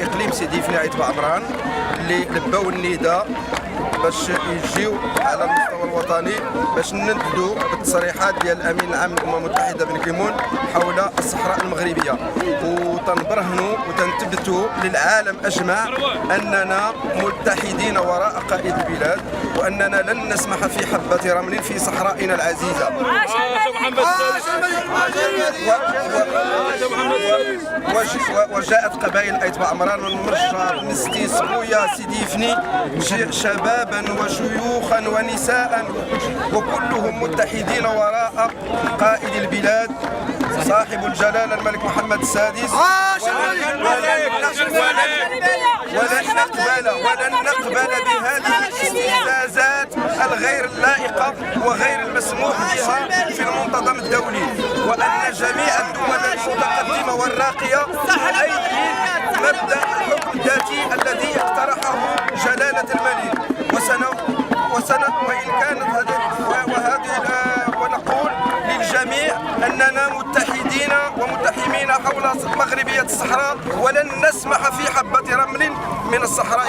اقليم سيدي فني عيط بعمران اللي لبوا النداء باش يجيو على المستوى الوطني باش ننفذوا بالتصريحات ديال الامين العام للامم المتحده بن كيمون حول الصحراء المغربيه، وتنبرهنوا وتنثبتوا للعالم اجمع اننا متحدين وراء قائد البلاد، واننا لن نسمح في حبه رمل في صحرائنا العزيزه. وجاءت قبائل ايت بعمران والمرجع نستي سبويا سيدي فني شبابا وشيوخا ونساء وكلهم متحدين وراء قائد البلاد صاحب الجلالة الملك محمد السادس. ولن نقبل بهذه الاستفزازات الغير اللائقة وغير المسموح بها في المنتظم الدولي، وأن جميع الدول المتقدمة والراقية تؤيد مبدأ الحكم الذاتي الذي اقترحه جلالة الملك، وإن كانت ونقول للجميع أننا متحدين ومتحمين حول مغربية الصحراء ولن نسمح في حبة رمل من الصحراء.